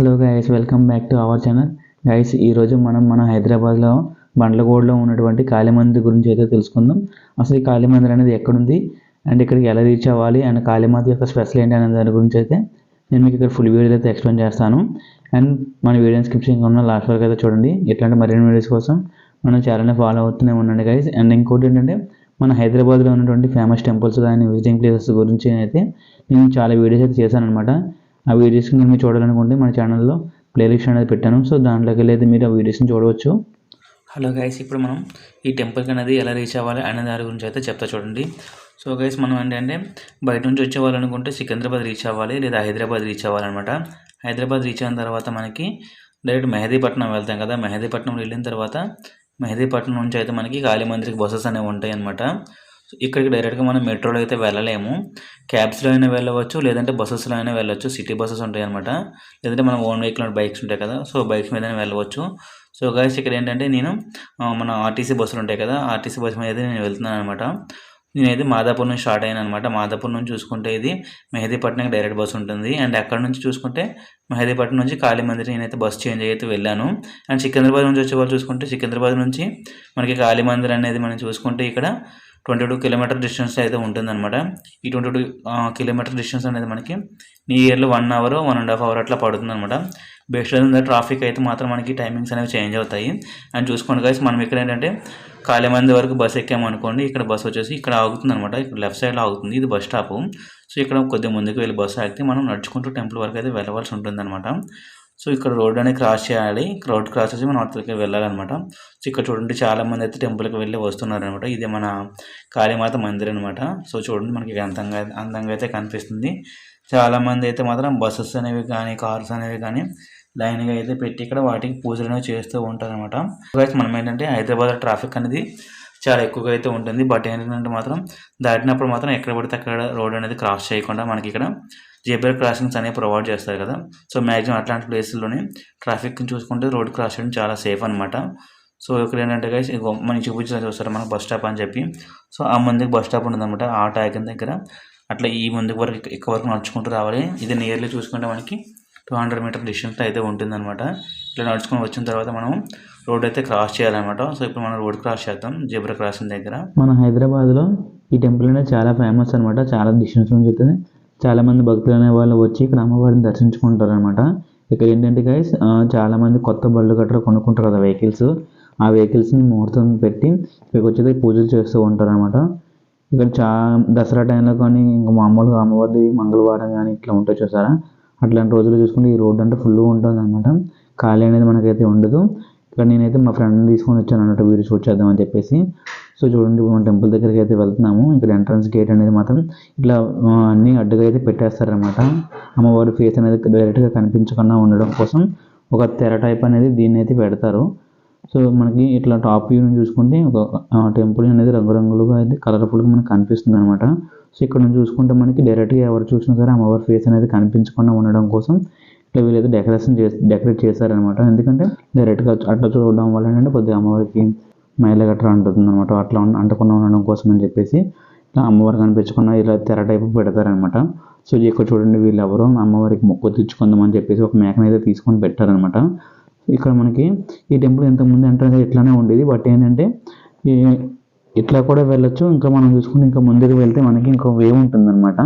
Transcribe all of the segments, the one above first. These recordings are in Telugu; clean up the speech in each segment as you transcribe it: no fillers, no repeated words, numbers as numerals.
Hello guys, welcome back to our channel. Guys, ఈరోజు మన హైదరాబాద్లో బండ్లగూడలో ఉన్నటువంటి కాళీమందిర్ గురించి అయితే తెలుసుకుందాం. అసలు ఈ కాళీమందిర్ అనేది ఎక్కడుంది అండ్ ఇక్కడికి ఎలా రీచ్ అవ్వాలి అండ్ కాళీమాత యొక్క స్పెషల్ ఏంటి అనే దాని గురించి అయితే నేను మీకు ఇక్కడ ఫుల్ వీడియో అయితే ఎక్స్ప్లెయిన్ చేస్తాను. అండ్ మన వీడియోని స్కిప్ చేయకుండా లాస్ట్ వరకు అయితే చూడండి. ఇట్లాంటి మరిన్ని వీడియోస్ కోసం మన ఛానల్ని ఫాలో అవుతూనే ఉండండి గైస్. అండ్ ఇంకోటి ఏంటంటే, మన హైదరాబాద్లో ఉన్నటువంటి ఫేమస్ టెంపుల్స్ కానీ విజిటింగ్ ప్లేసెస్ గురించి అయితే నేను చాలా వీడియోస్ అయితే చేశాను అనమాట. ఆ వీడియోస్ని మీరు చూడాలనుకుంటే మన ఛానల్లో ప్లేలిస్ట్ అనేది పెట్టాను. సో దాంట్లోకి వెళ్ళి మీరు ఆ వీడియోస్ని చూడవచ్చు. హలో గైస్, ఇప్పుడు మనం ఈ టెంపుల్కి అనేది ఎలా రీచ్ అవ్వాలి అనే దాని గురించి అయితే చెప్తా చూడండి. సో గైస్, మనం ఏంటంటే బయట నుంచి వచ్చే వాళ్ళనుకుంటే సికింద్రాబాద్ రీచ్ అవ్వాలి లేదా హైదరాబాద్ రీచ్ అవ్వాలన్నమాట. హైదరాబాద్ రీచ్ అయిన తర్వాత మనకి డైరెక్ట్ మెహదీపట్నం వెళ్తాం కదా. మెహదీపట్నం వెళ్ళిన తర్వాత మెహదీపట్నం నుంచి అయితే మనకి కాళీమందిర్కి బస్సెస్ అనేవి ఉంటాయి అన్నమాట. ఇక్కడికి డైరెక్ట్గా మనం మెట్రోలో అయితే వెళ్ళలేము. క్యాబ్స్లో అయినా వెళ్ళవచ్చు, లేదంటే బస్సెస్లో అయినా వెళ్ళవచ్చు. సిటీ బస్సెస్ ఉంటాయి అనమాట. లేదంటే మనం ఓన్ వెహికల్ బైక్స్ ఉంటాయి కదా, సో బైక్స్ మీద వెళ్ళవచ్చు. సో గైస్, ఇక్కడ ఏంటంటే నేను మన ఆర్టీసీ బస్సులు ఉంటాయి కదా, ఆర్టీసీ బస్సు మీద అయితే నేను వెళ్తున్నాను అనమాట. నేనైతే మాదాపూర్ నుంచి స్టార్ట్ అయ్యాను అనమాట. మాదాపూర్ నుంచి చూసుకుంటే ఇది మెహదీపట్నంకి డైరెక్ట్ బస్సు ఉంటుంది. అండ్ అక్కడ నుంచి చూసుకుంటే మెహదీపట్నం నుంచి కాళీమందిర్ నేనైతే బస్సు చేంజ్ అయితే వెళ్ళాను. అండ్ సికింద్రాబాద్ నుంచి వచ్చే వాళ్ళు చూసుకుంటే సికింద్రాబాద్ నుంచి మనకి కాళీమందిర్ అనేది మనం చూసుకుంటే ఇక్కడ 22 కిలోమీటర్ డిస్టెన్స్ అయితే ఉంటుందన్నమాట. ఈ 22 కిలోమీటర్ డిస్టెన్స్ అనేది మనకి నియర్లీ 1 అవర్ 1.5 అవర్ అట్లా పడుతుంది అనమాట. బెస్ట్ అయితే ట్రాఫిక్ అయితే మాత్రం మనకి టైమింగ్స్ అనేవి చేంజ్ అవుతాయి. అండ్ చూసుకోండి గైస్, మనం ఇక్కడ ఏంటంటే కాళీమందిర్ వరకు బస్ ఎక్కామనుకోండి, ఇక్కడ బస్ వచ్చేసి ఇక్కడ ఆగుతుంది అనమాట. ఇక్కడ లెఫ్ట్ సైడ్లో ఆగుతుంది, ఇది బస్ స్టాప్. సో ఇక్కడ కొద్దిగా ముందుకు వెళ్ళి బస్సు ఆగితే మనం నడుచుకుంటూ టెంపుల్ వరకు అయితే వెళ్ళవలసి ఉంటుంది అనమాట. సో ఇక్కడ రోడ్ అనేది క్రాస్ చేయాలి. రోడ్ క్రాస్ చేసి మనం అవతలకి వెళ్ళాలన్నమాట. సో ఇక్కడ చూడండి, చాలామంది అయితే టెంపుల్కి వెళ్ళి వస్తున్నారు అనమాట. ఇదే మన కాళీమాత మందిర్ అనమాట. సో చూడండి, మనకి అందంగా అయితే కనిపిస్తుంది. చాలామంది అయితే మాత్రం బస్సెస్ అనేవి కానీ కార్స్ అనేవి కానీ లైన్గా అయితే పెట్టి ఇక్కడ వాటికి పూజలు అనేవి చేస్తూ ఉంటారు అనమాట. మనం ఏంటంటే హైదరాబాద్ ట్రాఫిక్ అనేది చాలా ఎక్కువగా అయితే ఉంటుంది. బట్ ఏంటంటే మాత్రం దాటినప్పుడు మాత్రం ఎక్కడ పడితే అక్కడ రోడ్ అనేది క్రాస్ చేయకుండా మనకి ఇక్కడ జేబ్రా క్రాసింగ్స్ అనేవి ప్రొవైడ్ చేస్తారు కదా. సో మ్యాక్సిమం అట్లాంటి ప్లేసుల్లోనే ట్రాఫిక్ని చూసుకుంటే రోడ్ క్రాస్ చేయడం చాలా సేఫ్ అనమాట. సో ఇక్కడ ఏంటంటే గైస్, మనకి చూస్తారు మనకు బస్ స్టాప్ అని చెప్పి. సో ఆ ముందుకు బస్ స్టాప్ ఉంటుంది అనమాట, ఆ ట్యాగన్ దగ్గర. అట్లా ఈ ముందుకు వరకు ఎక్కువ వరకు నడుచుకుంటూ రావాలి. ఇది నియర్లీ చూసుకుంటే మనకి 200 మీటర్ డిస్టెన్స్ అయితే ఉంటుందన్నమాట. ఇట్లా నడుచుకొని వచ్చిన తర్వాత మనం రోడ్ అయితే క్రాస్ చేయాలన్నమాట. సో ఇప్పుడు మనం రోడ్ క్రాస్ చేద్దాం జేబ్రా క్రాసింగ్ దగ్గర. మన హైదరాబాద్లో ఈ టెంపుల్ అనేది చాలా ఫేమస్ అనమాట. చాలా డిస్టెన్స్ నుంచి అయితే చాలామంది భక్తులు అనే వాళ్ళు వచ్చి ఇక్కడ అమ్మవారిని దర్శించుకుంటారు అనమాట. ఇక్కడ ఏంటంటే గైస్, చాలామంది కొత్త బళ్ళు గట్రా కొనుక్కుంటారు కదా వెహికల్స్. ఆ వెహికల్స్ని ముహూర్తం పెట్టి ఇక్కడికి వచ్చేది పూజలు చేస్తూ ఉంటారు అనమాట. ఇక్కడ దసరా టైంలో కానీ ఇంకా మామూలుగా అమ్మవారి మంగళవారం కానీ ఇట్లా ఉంటాయి చూసారా. అట్లాంటి రోజులు చూసుకుంటే ఈ రోడ్డు అంటే ఫుల్గా ఉంటుంది అనమాట. ఖాళీ అనేది మనకైతే ఉండదు. ఇక్కడ నేనైతే మా ఫ్రెండ్ని తీసుకొని వచ్చాను అన్నట్టు వీడియో షూట్ చేద్దామని చెప్పేసి. సో చూడండి, ఇప్పుడు మన టెంపుల్ దగ్గరికి అయితే వెళ్తున్నాము. ఇక్కడ ఎంట్రన్స్ గేట్ అనేది మాత్రం ఇట్లా అన్నీ అడ్డుగా అయితే పెట్టేస్తారనమాట. అమ్మవారి ఫేస్ అనేది డైరెక్ట్గా కనిపించకుండా ఉండడం కోసం ఒక తెర టైప్ అనేది దీన్ని అయితే పెడతారు. సో మనకి ఇట్లా టాప్ వ్యూ నుంచి చూసుకుంటే ఒక టెంపుల్ అనేది రంగురంగులుగా అయితే కలర్ఫుల్గా మనకు కనిపిస్తుంది అనమాట. సో ఇక్కడ నుంచి చూసుకుంటే మనకి డైరెక్ట్గా ఎవరు చూసినా సరే అమ్మవారి ఫేస్ అనేది కనిపించకుండా ఉండడం కోసం ఇట్లా వీళ్ళైతే డెకరేట్ చేశారనమాట. ఎందుకంటే డైరెక్ట్గా అట్లా చూడడం వల్ల ఏంటంటే కొద్దిగా అమ్మవారికి మైల గట్రా అంటుంది అనమాట. అట్లా అంటకుండా ఉండడం కోసం అని చెప్పేసి ఇట్లా అమ్మవారు కనిపించకుండా ఇలా తెర టైపు పెడతారనమాట. సో ఇక్కడ చూడండి, వీళ్ళు ఎవరో అమ్మవారికి మొక్కు తెచ్చుకుందామని చెప్పేసి ఒక మేకను అయితే తీసుకొని పెట్టారనమాట. ఇక్కడ మనకి ఈ టెంపుల్ ఇంతకుముందు ఎంట్రన్స్ ఇట్లానే ఉండేది. బట్ ఏంటంటే ఇట్లా కూడా వెళ్ళొచ్చు. ఇంకా మనం చూసుకుంటే ఇంకా ముందుకు వెళ్తే మనకి ఇంకో వే ఉంటుందన్నమాట.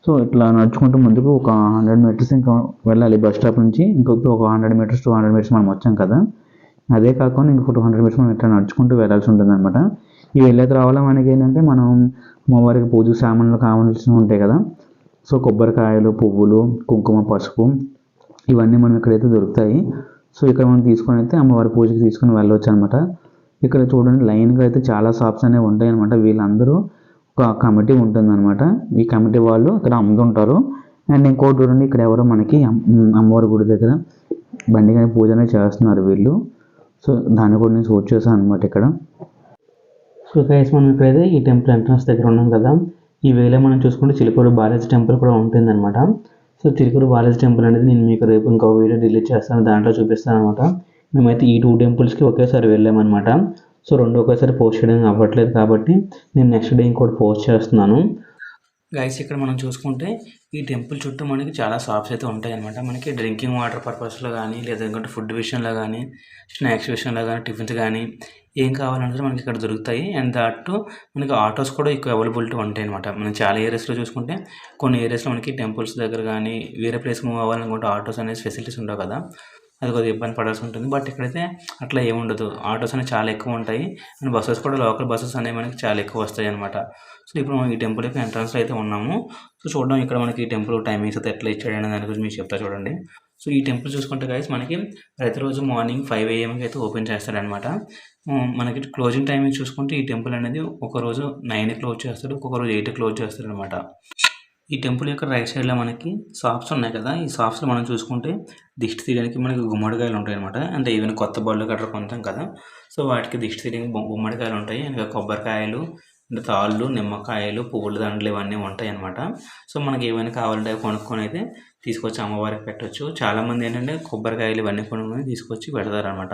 సో ఇట్లా నడుచుకుంటూ ముందుకు ఒక 100 మీటర్స్ ఇంకా వెళ్ళాలి బస్ స్టాప్ నుంచి. ఇంకొక ఒక 100 మీటర్స్ 200 మీటర్స్ మనం వచ్చాం కదా, అదే కాకుండా ఇంకొక 200 మీటర్స్ మనం ఇట్లా నడుచుకుంటూ వెళ్ళాల్సి ఉంటుంది అనమాట. ఈ వెళ్ళేది రావడం మనకి ఏంటంటే మనం అమ్మవారికి పూజ సామాన్లు కావాల్సినవి ఉంటాయి కదా. సో కొబ్బరికాయలు, పువ్వులు, కుంకుమ, పసుపు ఇవన్నీ మనం ఇక్కడైతే దొరుకుతాయి. సో ఇక్కడ మనం తీసుకొని అయితే అమ్మవారి పూజకి తీసుకొని వెళ్ళవచ్చు అనమాట. ఇక్కడ చూడండి, లైన్గా అయితే చాలా షాప్స్ అనేవి ఉంటాయి అనమాట. వీళ్ళందరూ ఒక కమిటీ ఉంటుందన్నమాట. ఈ కమిటీ వాళ్ళు ఇక్కడ అమ్ముతుంటారు. అండ్ ఇంకోటి చూడండి, ఇక్కడ ఎవరో మనకి అమ్మవారి గుడి దగ్గర బండిగా పూజ అనేది చేస్తున్నారు వీళ్ళు. సో దాన్ని కూడా నేను షూట్ చేశాను అనమాట ఇక్కడ. సో గైస్, మనం ఇక్కడైతే ఈ టెంపుల్ ఎంట్రన్స్ దగ్గర ఉన్నాం కదా. ఈ వేళ మనం చూసుకుంటే చిలుకూరు బాలాజీ టెంపుల్ కూడా ఉంటుందన్నమాట. సో చిలుకూరు బాలాజీ టెంపుల్ అనేది నేను మీకు రేపు ఇంకో వీడియో డిలీట్ చేస్తాను, దాంట్లో చూపిస్తాను అనమాట. మేమైతే ఈ 2 టెంపుల్స్కి ఒకేసారి వెళ్ళామన్నమాట. సో 2 ఒకేసారి పోస్ట్ చేయడం అవ్వట్లేదు కాబట్టి నేను నెక్స్ట్ డే ఇంకోటి పోస్ట్ చేస్తున్నాను. గైస్, ఇక్కడ మనం చూసుకుంటే ఈ టెంపుల్ చుట్టూ మనకి చాలా షాప్స్ అయితే ఉంటాయన్నమాట. మనకి డ్రింకింగ్ వాటర్ పర్పస్‌లో గానీ, లేదంటే ఫుడ్ విషయంలో గానీ, స్నాక్స్ విషయంలో గానీ, టిఫిన్స్ గానీ, ఏం కావాలన్నా సరే మనకి ఇక్కడ దొరుకుతాయి. అండ్ దట్ టూ మనకి ఆటోస్ కూడా ఎక్కువ అవైలబిలిటీ ఉంటాయన్నమాట. మనం చాలా ఏరియాస్‌లో చూసుకుంటే కొన్ని ఏరియాస్‌లో మనకి టెంపుల్స్ దగ్గర గానీ, వేరే ప్లేస్‌కి మూవ్ అవ్వాలనుకుంటే ఆటోస్ అనేది ఫెసిలిటీస్ ఉండవు కదా! అది కొద్దిగా ఇబ్బంది పడాల్సి ఉంటుంది. బట్ ఇక్కడైతే అట్లా ఏముండదు. ఆటోస్ అనేవి చాలా ఎక్కువ ఉంటాయి. అండ్ బసెస్ కూడా లోకల్ బసెస్ అనేవి మనకి చాలా ఎక్కువ వస్తాయన్నమాట. సో, ఇప్పుడు మనం ఈ టెంపుల్ యొక్క ఎంట్రన్స్‌లో అయితే ఉన్నాము. సో, చూద్దాం ఇక్కడ మనకి టెంపుల్ టైమింగ్స్ అయితే ఎట్లా ఇచ్చాడనే దాని గురించి మీకు చెప్తా చూడండి. సో, ఈ టెంపుల్ చూసుకుంటే గైస్ మనకి ప్రతిరోజు మార్నింగ్ 5 AM అయితే ఓపెన్ చేస్తాడనమాట. మనకి క్లోజింగ్ టైమింగ్ చూసుకుంటే ఈ టెంపుల్ అనేది ఒకరోజు 9కి క్లోజ్ చేస్తాడు. ఒక్కొక్క రోజు 8కి క్లోజ్ చేస్తాడనమాట. ఈ టెంపుల్ యొక్క రైట్ సైడ్‌లో మనకి షాప్స్ ఉన్నాయి కదా! ఈ షాప్స్‌లో మనం చూసుకుంటే దిష్టి తీయడానికి మనకి గుమ్మడికాయలు ఉంటాయన్నమాట. అంటే ఈవెన్ కొత్త బళ్ళు గట్రా కొంటాం కదా! సో, వాటికి దిష్టి తీయడానికి గుమ్మడికాయలు ఉంటాయి. ఇంకా కొబ్బరికాయలు, అంటే తాళ్ళు, నిమ్మకాయలు, పువ్వుల దండలు ఇవన్నీ ఉంటాయన్నమాట. సో, మనకి ఏమైనా కావాలంటే అవి కొనుక్కొని అయితే తీసుకొచ్చి అమ్మవారికి పెట్టొచ్చు. చాలామంది ఏంటంటే కొబ్బరికాయలు ఇవన్నీ కొనుక్కొని తీసుకొచ్చి పెడతారనమాట.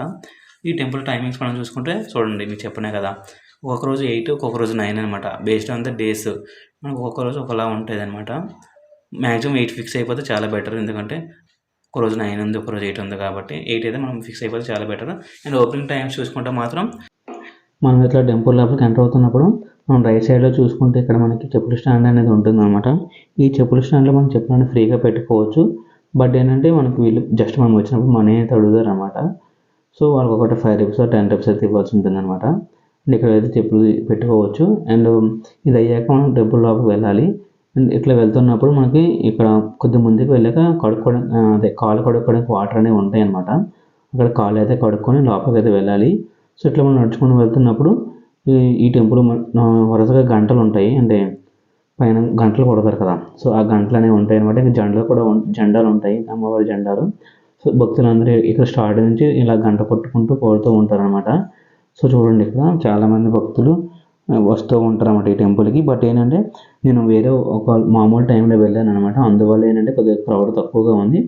ఈ టెంపుల్ టైమింగ్స్ మనం చూసుకుంటే చూడండి మీకు చెప్పినా కదా! ఒక్కొక్క రోజు 8 ఒక్కొక్క రోజు 9 అనమాట. Based on the days. మనకు ఒక్కొక్క రోజు ఒకలా ఉంటదనమాట. మాక్సిమం 8 ఫిక్స్ అయిపోతే చాలా బెటర్. ఎందుకంటే ఒకరోజు 9 ఉంది, ఒకరోజు 8 ఉంది కాబట్టి 8 అయితే మనం ఫిక్స్ అయిపోతే చాలా బెటర్. అండ్ ఓపెనింగ్ టైమ్స్ చూసుకుంటే మాత్రం మనం ఇట్లా టెంపుల్ లోపలికి ఎంటర్ అవుతున్నప్పుడు మనం రైట్ సైడ్లో చూసుకుంటే ఇక్కడ మనకి చెప్పుల స్టాండ్ అనేది ఉంటుందన్నమాట. ఈ చెప్పుల స్టాండ్లో మనం చెప్పులను ఫ్రీగా పెట్టుకోవచ్చు. బట్ ఏంటంటే మనకి వీళ్ళు జస్ట్ మనం వచ్చినప్పుడు మనీ అయితే అడుగుతారు అనమాట. సో వాళ్ళకి ఒకటి 5 రూపీస్ 10 రూపీస్ అయితే ఇవ్వాల్సి ఉంటుంది అనమాట. అండ్ ఇక్కడ అయితే చెప్పులు పెట్టుకోవచ్చు. అండ్ ఇది అయ్యాక మనం టెంపుల్ లోపలికి వెళ్ళాలి. అండ్ ఇట్లా వెళ్తున్నప్పుడు మనకి ఇక్కడ కొద్ది ముందుకు వెళ్ళాక కడుక్కోవడం అదే కాళ్ళు కడుక్కోవడానికి వాటర్ అనేవి ఉంటాయి అనమాట. అక్కడ కాళ్ళు అయితే కడుక్కొని లోపలికి అయితే వెళ్ళాలి. సో ఇట్లా మనం నడుచుకుంటూ వెళ్తున్నప్పుడు ఈ టెంపుల్ వరుసగా గంటలు ఉంటాయి. అంటే పైన గంటలు కొడతారు కదా! సో ఆ గంటలు అనేవి ఉంటాయి అనమాట. ఇంకా జెండాలు ఉంటాయి, అమ్మవారి జెండాలు. సో భక్తులందరూ ఇక్కడ స్టార్ట్ నుంచి ఇలా గంట కొట్టుకుంటూ పోతూ ఉంటారనమాట. సో చూడండి ఇక్కడ చాలామంది భక్తులు వస్తూ ఉంటారన్నమాట ఈ టెంపుల్కి. బట్ ఏంటంటే నేను వేరే ఒక మామూలు టైంలో వెళ్ళాను అనమాట. అందువల్ల ఏంటంటే కొద్దిగా క్రౌడ్ తక్కువగా ఉంది.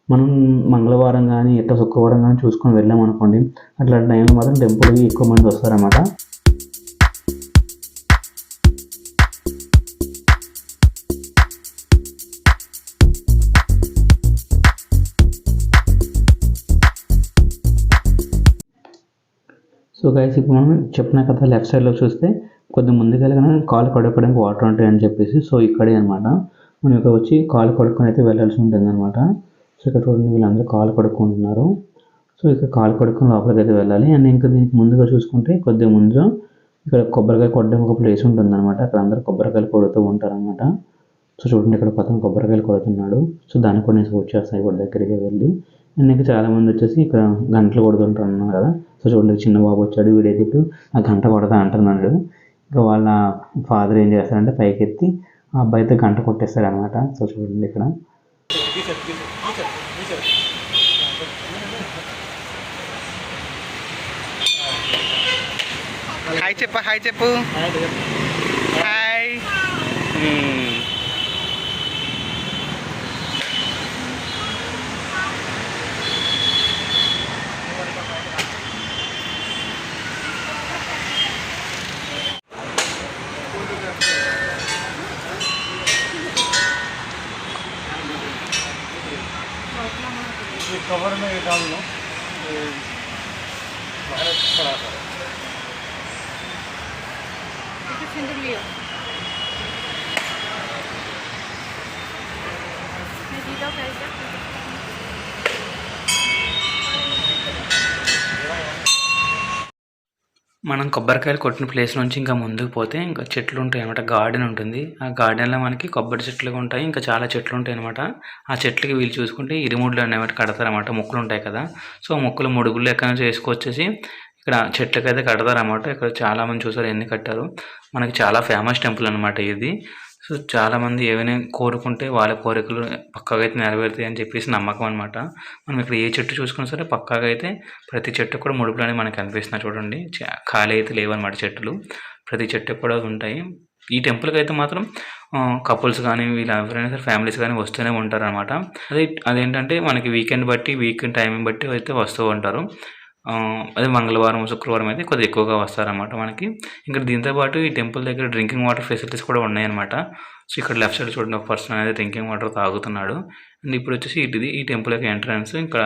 మనం మంగళవారం కానీ ఇట్లా శుక్రవారం కానీ చూసుకొని వెళ్ళామనుకోండి, అట్లాంటి టైంలో మాత్రం టెంపుల్కి ఎక్కువ మంది వస్తారన్నమాట. సో గైస్ ఇప్పుడు మనం చెప్పిన కదా లెఫ్ట్ సైడ్లో చూస్తే కొద్ది ముందుకెళ్ళగానే కాలు కడుక్కోవడానికి వాటర్ ఉంటాయని చెప్పేసి సో ఇక్కడే అనమాట. మనం ఇక్కడ వచ్చి కాలు కడుక్కొని అయితే వెళ్ళాల్సి ఉంటుంది అనమాట. సో ఇక్కడ చూడండి వీళ్ళందరూ కాలు కడుక్కుంటున్నారు. సో ఇక్కడ కాలు కడుక్కొని లోపలికి అయితే వెళ్ళాలి. అండ్ ఇంకా దీనికి ముందుగా చూసుకుంటే కొద్దిగా ముందు ఇక్కడ కొబ్బరికాయ కొట్టడానికి ఒక ప్లేస్ ఉంటుంది అనమాట. అక్కడ అందరూ కొబ్బరికాయలు కొడుతూ ఉంటారనమాట. సో చూడండి ఇక్కడ ఒక అతను కొబ్బరికాయలు కొడుతున్నాడు. సో దానికి కూడా నేను సూట్ చేస్తాను ఇప్పుడు దగ్గరికి వెళ్ళి. అండ్ ఇంకా చాలామంది వచ్చేసి ఇక్కడ గంటలు కొడుతుంటారు అన్నారు కదా. సో చూడండి చిన్న బాబు వచ్చాడు, వీడైతే ఆ గంట కొడతా అంటున్నాడు. ఇంకా వాళ్ళ ఫాదర్ ఏం చేస్తారంటే పైకి ఎత్తి ఆ అబ్బాయితో గంట కొట్టేస్తాడు అనమాట. సో చూడండి ఇక్కడ హాయ్ చెప్పు, హాయ్ చెప్పు, హాయ్. कवर में ये डाल लो, बाहर पड़ा था। सिंदूर लियो। मैं दीदा कैसा? మనం కొబ్బరికాయలు కొట్టిన ప్లేస్ నుంచి ఇంకా ముందుకు పోతే ఇంకా చెట్లు ఉంటాయి అనమాట. గార్డెన్ ఉంటుంది. ఆ గార్డెన్లో మనకి కొబ్బరి చెట్లు ఉంటాయి, ఇంకా చాలా చెట్లు ఉంటాయి అనమాట. ఆ చెట్లకి వీళ్ళు చూసుకుంటే ఇరుముడ్లు అనేవి కడతారన్నమాట. మొక్కలు ఉంటాయి కదా, సో మొక్కలు ముడుగులు ఎక్కడ నుంచి వేసుకొచ్చేసి ఇక్కడ చెట్లకైతే కడతారన్నమాట. ఇక్కడ చాలామంది చూసారు ఎన్ని కట్టారు. మనకి చాలా ఫేమస్ టెంపుల్ అనమాట ఇది. సో చాలామంది ఏమైనా కోరుకుంటే వాళ్ళ కోరికలు పక్కాగా అయితే నెరవేరుతాయి అని చెప్పేసి నమ్మకం అనమాట. మనం ఇక్కడ ఏ చెట్టు చూసుకున్నా సరే పక్కాగా అయితే ప్రతి చెట్టు కూడా ముడుపులు అనేవి మనకు కనిపిస్తున్నాయి చూడండి. ఖాళీ అయితే లేవన్నమాట చెట్లు, ప్రతి చెట్టు కూడా ఉంటాయి. ఈ టెంపుల్కి అయితే మాత్రం కపుల్స్ కానీ వీళ్ళు ఎవరైనా సరే ఫ్యామిలీస్ కానీ వస్తూనే ఉంటారనమాట. అదేంటంటే మనకి వీకెండ్ టైమింగ్ బట్టి అయితే వస్తూ ఉంటారు. అదే మంగళవారం శుక్రవారం అయితే కొద్దిగా ఎక్కువగా వస్తారన్నమాట మనకి. ఇంకా దీంతోపాటు ఈ టెంపుల్ దగ్గర డ్రింకింగ్ వాటర్ ఫెసిలిటీస్ కూడా ఉన్నాయన్నమాట. సో ఇక్కడ లెఫ్ట్ సైడ్ చూడండి, ఒక పర్సన్ అనేది డ్రింకింగ్ వాటర్ తాగుతున్నాడు. అండ్ ఇప్పుడు వచ్చేసి ఇది ఈ టెంపుల్ యొక్క ఎంట్రన్స్. ఇంకా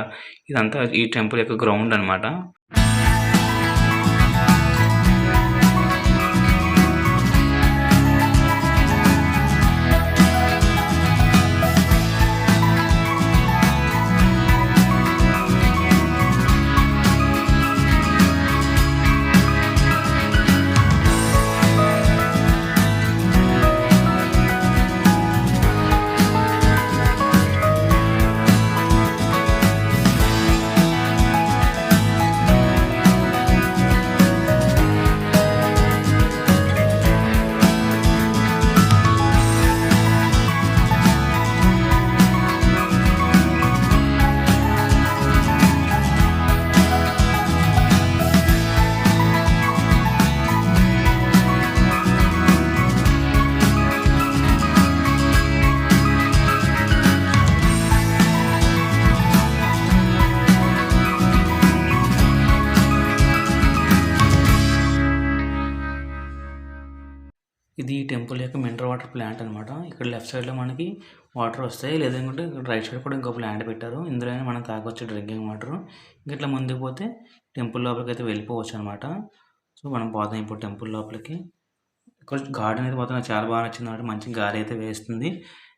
ఇదంతా ఈ టెంపుల్ యొక్క గ్రౌండ్ అనమాట. ఇది ఈ టెంపుల్ యొక్క మినరల్ వాటర్ ప్లాంట్ అనమాట. ఇక్కడ లెఫ్ట్ సైడ్లో మనకి వాటర్ వస్తాయి, లేదంటే ఇక్కడ రైట్ సైడ్ కూడా ఇంకో ప్లాంట్ పెట్టారు. ఇందులోనే మనం తాగొచ్చు డ్రింకింగ్ వాటర్. ఇంకా ఇట్లా ముందుకు పోతే టెంపుల్ లోపలికి అయితే వెళ్ళిపోవచ్చు అనమాట. సో మనం పోతాం ఇప్పుడు టెంపుల్ లోపలికి. ఇక్కడ గార్డెన్ అయితే పోతే నాకు చాలా బాగా నచ్చింది అనమాట. మంచి గాలి అయితే వేస్తుంది.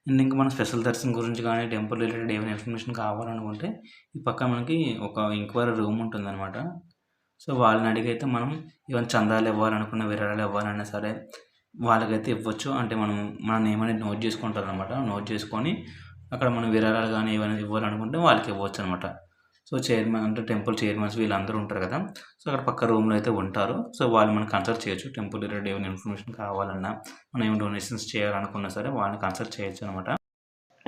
అండ్ ఇంకా మన స్పెషల్ దర్శనం గురించి కానీ టెంపుల్ రిలేటెడ్ ఏమైనా ఇన్ఫర్మేషన్ కావాలనుకుంటే ఈ పక్క మనకి ఒక ఎంక్వైరీ రూమ్ ఉంటుంది అనమాట. సో వాళ్ళని అడిగైతే మనం ఈవెన్ చందాలు ఇవ్వాలనుకున్న, విరాళాలు ఇవ్వాలన్నా సరే వాళ్ళకైతే ఇవ్వచ్చు. అంటే మనం మన నేమ్ అనేది నోట్ చేసుకుంటారు అనమాట. నోట్ చేసుకొని అక్కడ మనం విరాళాలు కానీ ఏమైనా ఇవ్వాలనుకుంటే వాళ్ళకి ఇవ్వచ్చు అనమాట. సో చైర్మన్ అంటే టెంపుల్ చైర్మన్స్ వీళ్ళందరూ ఉంటారు కదా. సో అక్కడ పక్క రూమ్లో అయితే ఉంటారు. సో వాళ్ళు మనం కన్సల్ట్ చేయొచ్చు. టెంపుల్ రిలేటెడ్ ఏమైనా ఇన్ఫర్మేషన్ కావాలన్నా, మనం ఏమైనా డొనేషన్స్ చేయాలనుకున్నా సరే వాళ్ళని కన్సల్ట్ చేయొచ్చు అనమాట.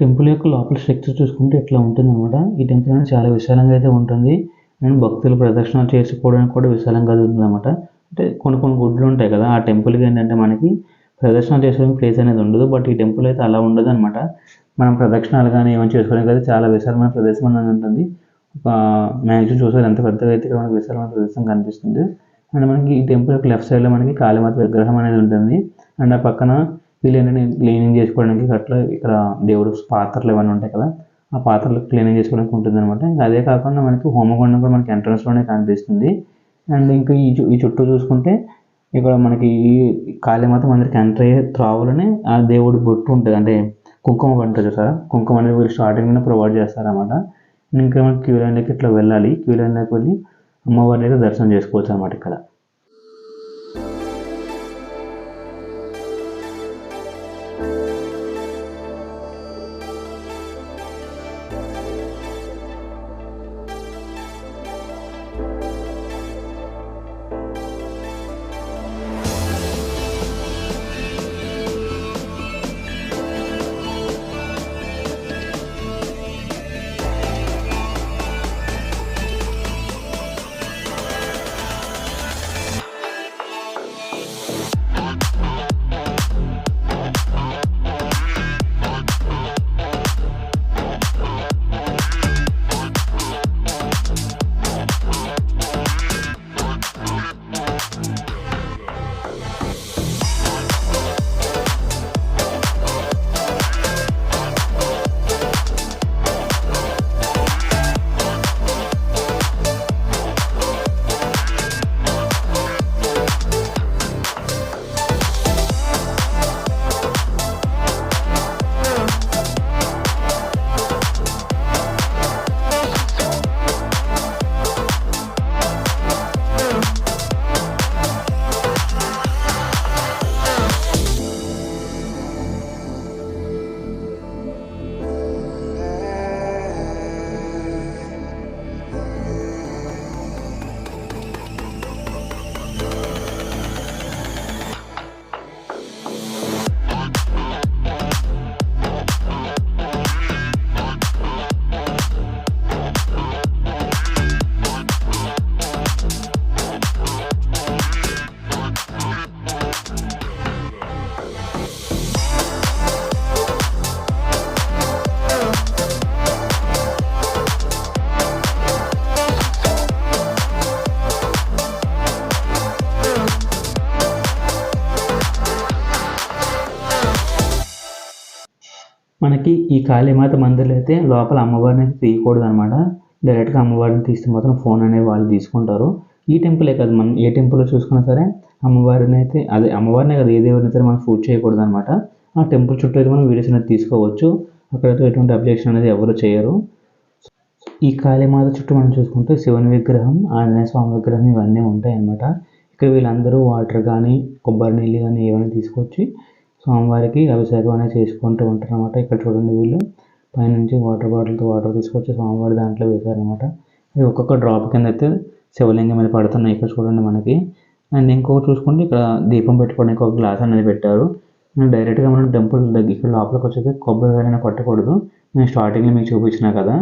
టెంపుల్ యొక్క లోపల స్ట్రక్చర్ చూసుకుంటే ఇట్లా ఉంటుంది అనమాట. ఈ టెంపుల్ అనేది చాలా విశాలంగా అయితే ఉంటుంది. అండ్ భక్తులు ప్రదక్షిణాలు చేసుకోవడానికి కూడా విశాలంగా ఉంటుంది అనమాట. అంటే కొన్ని గుడ్లు ఉంటాయి కదా, ఆ టెంపుల్కి ఏంటంటే మనకి ప్రదక్షిణాలు చేసుకోవడానికి ప్లేస్ అనేది ఉండదు. బట్ ఈ టెంపుల్ అయితే అలా ఉండదు అనమాట. మనం ప్రదక్షిణాలు కానీ ఏమైనా చేసుకోవడానికి అయితే చాలా విశాలమైన ప్రదేశం అనేది ఉంటుంది. ఒక మ్యాక్సిమం చూసారు ఎంత పెద్దగా అయితే ఇక్కడ మనకి విశాలమైన ప్రదేశం కనిపిస్తుంది. అండ్ మనకి ఈ టెంపుల్ యొక్క లెఫ్ట్ సైడ్లో మనకి కాళీమాత విగ్రహం అనేది ఉంటుంది. అండ్ ఆ పక్కన వీళ్ళు ఏంటంటే క్లీనింగ్ చేసుకోవడానికి అట్లా ఇక్కడ దేవుడు పాత్రలు ఇవన్నీ ఉంటాయి కదా, ఆ పాత్రలు క్లీనింగ్ చేసుకోవడానికి ఉంటుంది అనమాట. ఇంకా అదే కాకుండా మనకి హోమగుండం కూడా మనకి ఎంట్రన్స్లోనే కనిపిస్తుంది. అండ్ ఇంకా ఈ చుట్టూ చూసుకుంటే ఇక్కడ మనకి ఈ కాళీమాత మందిరికి ఎంటర్ అయ్యే త్రావులనే ఆ దేవుడి బొట్టు ఉంటుంది, అంటే కుంకుమ ఉంటుంది సార్. కుంకుమ అనేది వీళ్ళు స్టార్టింగ్లో ప్రొవైడ్ చేస్తారన్నమాట. ఇంకా మనకి క్యూ లైన్లోకి ఇట్లా వెళ్ళాలి. క్యూ లైన్లోకి వెళ్ళి అమ్మవారిని అయితే దర్శనం చేసుకోవచ్చు అన్నమాట ఇక్కడ. మనకి ఈ కాళీమాత మందిర్లో అయితే లోపల అమ్మవారిని అయితే తీయకూడదు అనమాట. డైరెక్ట్గా అమ్మవారిని తీస్తే మాత్రం ఫోన్ అనేది వాళ్ళు తీసుకుంటారు. ఈ టెంపులే కాదు, మనం ఏ టెంపుల్లో చూసుకున్నా సరే అమ్మవారిని అయితే అదే అమ్మవారినే కాదు ఏ దేవుడిని సరే మనం పూజ చేయకూడదు అనమాట. ఆ టెంపుల్ చుట్టూ అయితే మనం వీడియోస్ అనేది తీసుకోవచ్చు. అక్కడైతే ఎటువంటి అబ్జెక్షన్ అనేది ఎవరు చేయరు. ఈ కాళీమాత చుట్టూ మనం చూసుకుంటే శివుని విగ్రహం, ఆంజనేయ స్వామి విగ్రహం ఇవన్నీ ఉంటాయి అన్నమాట. ఇక్కడ వీళ్ళందరూ వాటర్ కానీ కొబ్బరి నీళ్ళు కానీ ఏమైనా తీసుకొచ్చి స్వామివారికి అభిషేకం అనేది చేసుకుంటూ ఉంటారు అనమాట. ఇక్కడ చూడండి వీళ్ళు పైనుంచి వాటర్ బాటిల్తో వాటర్ తీసుకొచ్చి స్వామివారి దాంట్లో వేశారనమాట. ఇది ఒక్కొక్క డ్రాప్ కింద అయితే శివలింగం మీద పడుతున్నాయి ఇక్కడ చూడండి మనకి. అండ్ ఇంకొక చూసుకుంటే ఇక్కడ దీపం పెట్టుకోవడానికి ఒక గ్లాస్ అనేది పెట్టారు. డైరెక్ట్గా మనం టెంపుల్ దగ్గర ఇక్కడ లోపలికి వచ్చేది కొబ్బరికాయన కొట్టకూడదు. నేను స్టార్టింగ్లో మీకు చూపించినా కదా,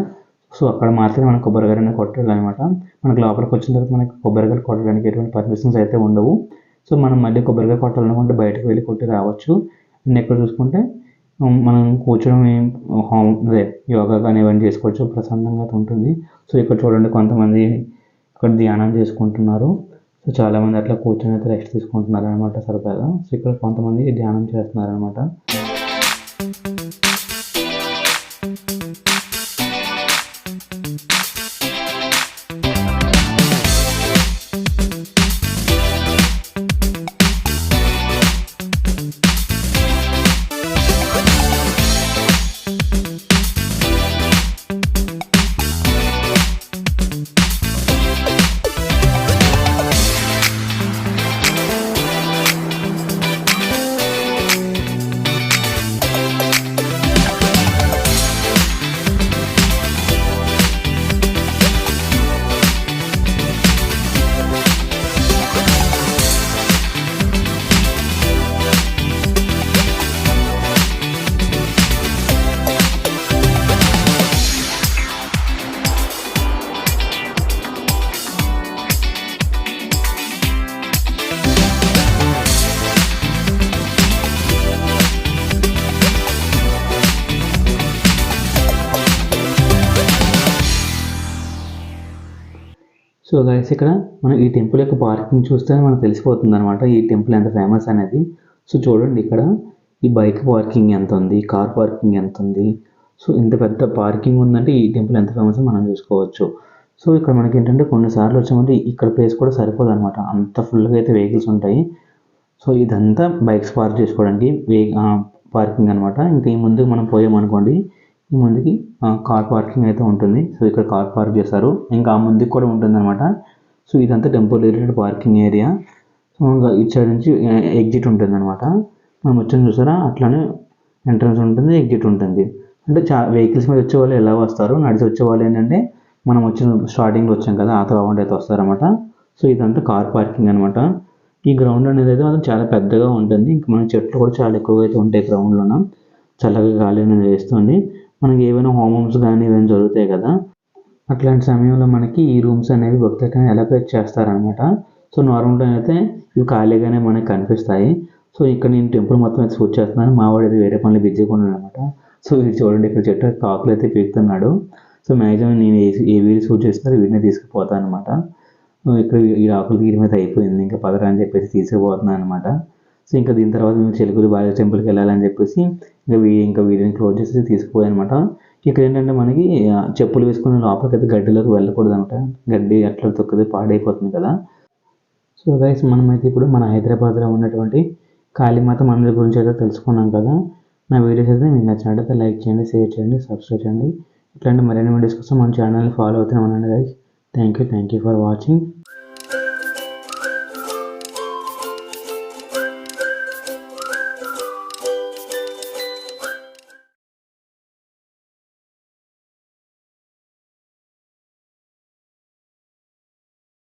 సో అక్కడ మాత్రమే మనం కొబ్బరికాయన కొట్టాలన్నమాట. మనకు లోపలికి వచ్చిన తర్వాత మనకి కొబ్బరికాయలు కొట్టడానికి ఎటువంటి పర్మిషన్స్ అయితే ఉండవు. సో మనం మళ్ళీ కొబ్బరికాయ కొట్టాలనుకుంటే బయటకు వెళ్ళి కొట్టి రావచ్చు. అండ్ ఇక్కడ చూసుకుంటే మనం కూర్చొని అదే యోగా కానీ ఇవన్నీ చేసుకోవచ్చు, ప్రశాంతంగా ఉంటుంది. సో ఇక్కడ చూడండి కొంతమంది ఇక్కడ ధ్యానం చేసుకుంటున్నారు. సో చాలామంది అట్లా కూర్చొని అయితే రెస్ట్ తీసుకుంటున్నారు అనమాట సరదాగా. సో ఇక్కడ కొంతమంది ధ్యానం చేస్తున్నారు అనమాట. సో గైస్ ఇక్కడ మనం ఈ టెంపుల్ యొక్క పార్కింగ్ చూస్తే మనకు తెలిసిపోతుంది అనమాట ఈ టెంపుల్ ఎంత ఫేమస్ అనేది. సో చూడండి ఇక్కడ ఈ బైక్ పార్కింగ్ ఎంత ఉంది, కార్ పార్కింగ్ ఎంత ఉంది. సో ఇంత పెద్ద పార్కింగ్ ఉందంటే ఈ టెంపుల్ ఎంత ఫేమస్ మనం చూసుకోవచ్చు. సో ఇక్కడ మనకి ఏంటంటే కొన్నిసార్లు వచ్చామంటే ఇక్కడ ప్లేస్ కూడా సరిపోదు అనమాట, అంత ఫుల్గా అయితే వెహికల్స్ ఉంటాయి. సో ఇదంతా బైక్స్ పార్క్ చేసుకోవడానికి పార్కింగ్ అనమాట. ఇంకా ఈ ముందుకు మనం పోయామనుకోండి, ఈ ముందుకి కార్ పార్కింగ్ అయితే ఉంటుంది. సో ఇక్కడ కార్ పార్క్ చేస్తారు, ఇంకా ఆ ముందుకు కూడా ఉంటుంది అనమాట. సో ఇదంతా temple related parking area. So ఇంకా ఇటు సైడ్ నుంచి ఎగ్జిట్ ఉంటుంది అనమాట. మనం వచ్చిన చూసారా అట్లానే ఎంట్రన్స్ ఉంటుంది, ఎగ్జిట్ ఉంటుంది. అంటే వెహికల్స్ మీద వచ్చే వాళ్ళు ఎలా వస్తారు, నడిచి వచ్చే వాళ్ళు ఏంటంటే మనం వచ్చిన స్టార్టింగ్లో వచ్చాం కదా ఆ రౌండ్ అయితే వస్తారనమాట. సో ఇదంతా కార్ పార్కింగ్ అనమాట. ఈ గ్రౌండ్ అనేది అయితే మాత్రం చాలా పెద్దగా ఉంటుంది. ఇంకా మన చెట్లు కూడా చాలా ఎక్కువగా అయితే ఉంటాయి గ్రౌండ్లోన. చల్లగా గాలి అనేది వేస్తుంది. మనకి ఏవైనా హోమమ్స్ కానీ ఏమైనా జరుగుతాయి కదా, అట్లాంటి సమయంలో మనకి ఈ రూమ్స్ అనేవి భక్తులకి అలొకేట్ చేస్తారనమాట. సో నార్మల్గా అయితే ఇవి ఖాళీగానే మనకి కనిపిస్తాయి. సో ఇక్కడ నేను టెంపుల్ మొత్తం అయితే షూట్ చేస్తున్నాను, మా వాడు అయితే వేరే పనులు బిజీగా ఉన్నాడు అనమాట. సో ఇది చూడండి ఇక్కడ చెట్టు కాకులు అయితే పీకుతున్నాడు. సో మ్యాక్సిమం నేను ఏ వీడియో షూట్ చేస్తున్నారో వీడిని తీసుకుపోతాను అనమాట. ఇక్కడ ఈ ఆకులు తీయడం అయితే అయిపోయింది, ఇంకా పదరా అని చెప్పేసి తీసుకుపోతున్నాను అనమాట. సో ఇంకా దీని తర్వాత మేము చెలుకులు బాగా టెంపుల్కి వెళ్ళాలని చెప్పేసి ఇంకా వీడియోని క్లోజ్ చేసి తీసుకుపోయాను అనమాట. ఇక్కడ ఏంటంటే మనకి చెప్పులు వేసుకుని లోపలికైతే గడ్డిలోకి వెళ్ళకూడదు అనమాట, గడ్డి అట్లా తొక్కితే పాడైపోతుంది కదా. సో గైస్ మనమైతే ఇప్పుడు మన హైదరాబాద్లో ఉన్నటువంటి కాళీమాత మందిర్ గురించి అయితే తెలుసుకున్నాం కదా. నా వీడియోస్ అయితే మీకు నచ్చినట్టయితే లైక్ చేయండి, షేర్ చేయండి, సబ్స్క్రైబ్ చేయండి. ఇట్లాంటి మరిన్ని వీడియోస్ కోసం మన ఛానల్ని ఫాలో అవుతూనే ఉండండి guys. Thank you for watching.